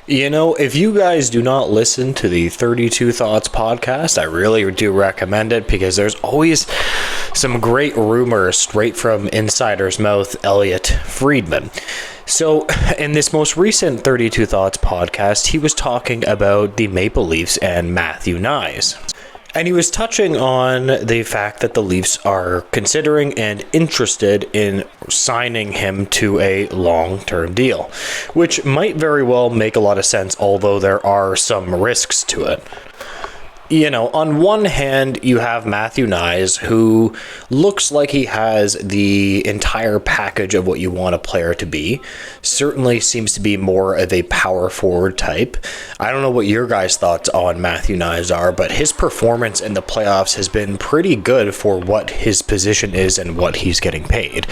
You know, if you guys do not listen to the 32 Thoughts podcast, I really do recommend it because there's always some great rumors straight from insider's mouth, Elliot Friedman. So, in this most recent 32 Thoughts podcast, he was talking about the Maple Leafs and Matthew Knies. And he was touching on the fact that the Leafs are considering and interested in signing him to a long-term deal, which might very well make a lot of sense, although there are some risks to it. You know, on one hand, you have Matthew Knies, who looks like he has the entire package of what you want a player to be. Certainly seems to be more of a power forward type. I don't know what your guys' thoughts on Matthew Knies are, but his performance in the playoffs has been pretty good for what his position is and what he's getting paid.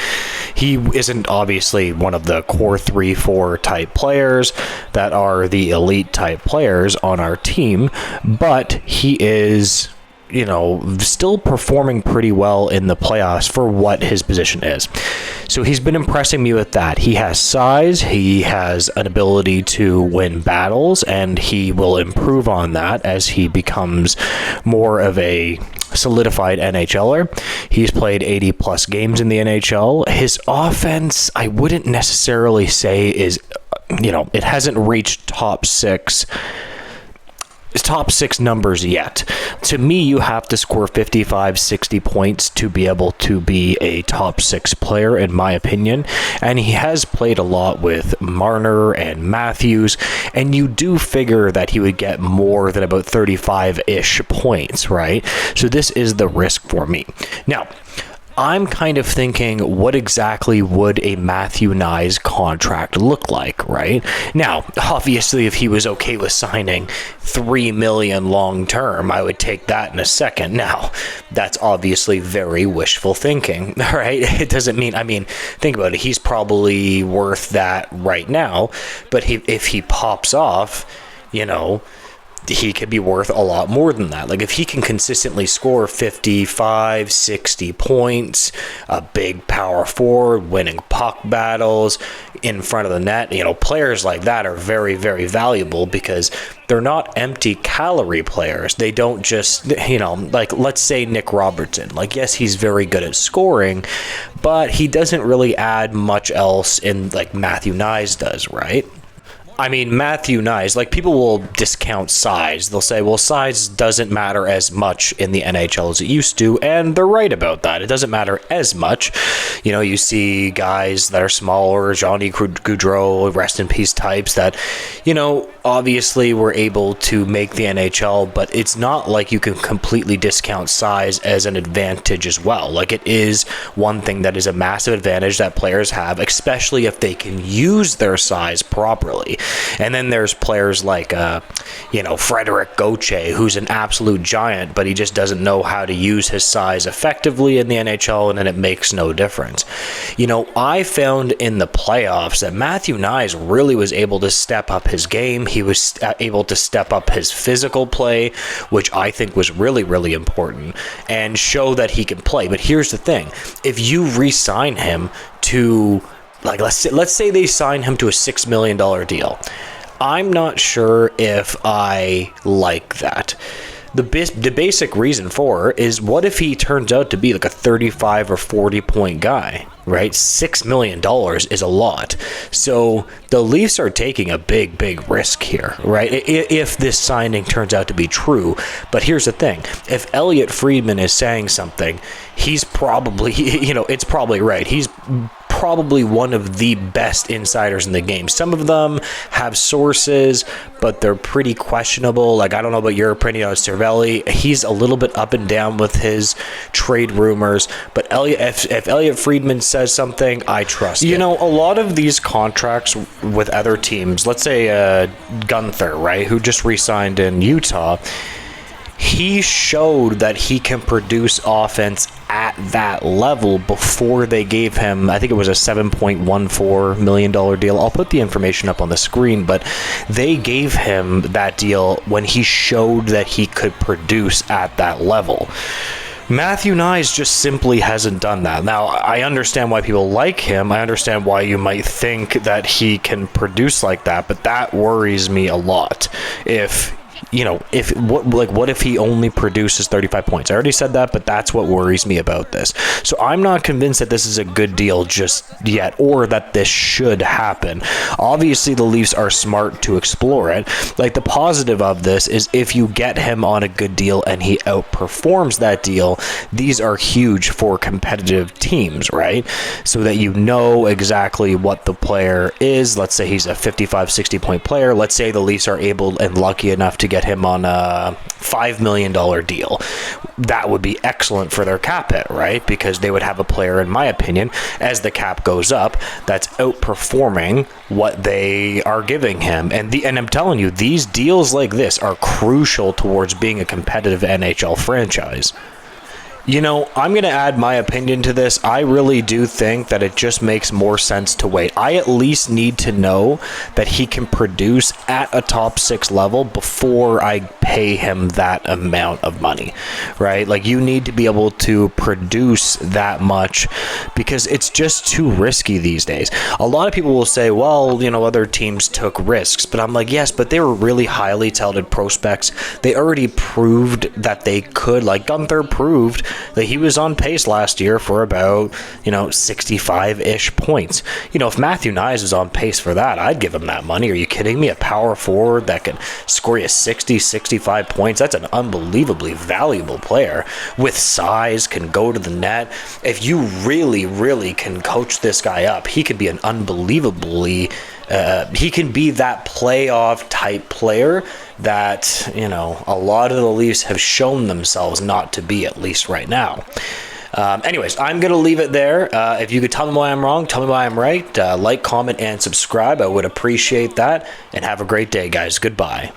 He isn't obviously one of the core 3-4 type players that are the elite type players on our team, but he is, you know, still performing pretty well in the playoffs for what his position is. So he's been impressing me with that. He has size, he has an ability to win battles, and he will improve on that as he becomes more of a solidified NHLer. He's played 80 plus games in the NHL. His offense, I wouldn't necessarily say is, you know, it hasn't reached top six numbers yet. To me, you have to score 55, 60 points to be able to be a top 6 player, in my opinion. And he has played a lot with Marner and Matthews, and you do figure that he would get more than about 35-ish points, right? So this is the risk for me. Now, I'm kind of thinking, what exactly would a Matthew Knies contract look like, right? Now, obviously, if he was okay with signing $3 million long term, I would take that in a second. Now, that's obviously very wishful thinking, right? It doesn't mean, think about it. He's probably worth that right now, but if he pops off, you know, he could be worth a lot more than that. Like, if he can consistently score 55, 60 points, a big power forward, winning puck battles in front of the net, you know, players like that are very, very valuable because they're not empty calorie players. They don't just, you know, like, let's say Nick Robertson. Like, yes, he's very good at scoring, but he doesn't really add much else in like Matthew Knies does, right? Matthew Knies, like, people will discount size. They'll say, well, size doesn't matter as much in the NHL as it used to, and they're right about that. It doesn't matter as much. You know, you see guys that are smaller, Johnny Gaudreau, rest in peace types that, you know, obviously were able to make the NHL, but it's not like you can completely discount size as an advantage as well. Like, it is one thing that is a massive advantage that players have, especially if they can use their size properly. And then there's players like, Frederick Gauthier, who's an absolute giant, but he just doesn't know how to use his size effectively in the NHL, and then it makes no difference. You know, I found in the playoffs that Matthew Knies really was able to step up his game. He was able to step up his physical play, which I think was really, really important, and show that he can play. But here's the thing. If you re-sign him to, like, let's say they sign him to a $6 million deal. I'm not sure if I like that. The basic reason for it is, what if he turns out to be like a 35 or 40 point guy, right? $6 million is a lot. So the Leafs are taking a big, big risk here, right? If this signing turns out to be true. But here's the thing. If Elliot Friedman is saying something, he's probably, it's probably right. He's probably one of the best insiders in the game. Some of them have sources, but they're pretty questionable. Like, I don't know about your opinion on Cervelli. He's a little bit up and down with his trade rumors, but if Elliot Friedman says something, I trust it. You know, a lot of these contracts with other teams, let's say Gunther, right, who just re-signed in Utah, he showed that he can produce offense at that level before they gave him, I think it was a $7.14 million deal. I'll put the information up on the screen, but they gave him that deal when he showed that he could produce at that level. Matthew Knies just simply hasn't done that. Now, I understand why people like him. I understand why you might think that he can produce like that, but that worries me a lot. What if he only produces 35 points? I already said that, but that's what worries me about this. So I'm not convinced that this is a good deal just yet, or that this should happen. Obviously, the Leafs are smart to explore it. Like, the positive of this is if you get him on a good deal and he outperforms that deal, these are huge for competitive teams, right? So that you know exactly what the player is. Let's say he's a 55, 60 point player. Let's say the Leafs are able and lucky enough to get him on a $5 million deal. That would be excellent for their cap hit, right? Because they would have a player, in my opinion, as the cap goes up, that's outperforming what they are giving him. And I'm telling you, these deals like this are crucial towards being a competitive NHL franchise. You know, I'm going to add my opinion to this. I really do think that it just makes more sense to wait. I at least need to know that he can produce at a top 6 level before I pay him that amount of money, right? Like, you need to be able to produce that much because it's just too risky these days. A lot of people will say, well, other teams took risks, but I'm like, yes, but they were really highly touted prospects. They already proved that they could. Like, Gunther proved that he was on pace last year for about 65-ish points. If Matthew Knies was on pace for that, I'd give him that money. Are you kidding me? A power forward that can score you 65 points, that's an unbelievably valuable player with size, can go to the net. If you really, really can coach this guy up, he could be an unbelievably he can be that playoff type player that, a lot of the Leafs have shown themselves not to be, at least right now. Anyways, I'm going to leave it there. If you could tell me why I'm wrong, tell me why I'm right. Like, comment, and subscribe. I would appreciate that. And have a great day, guys. Goodbye.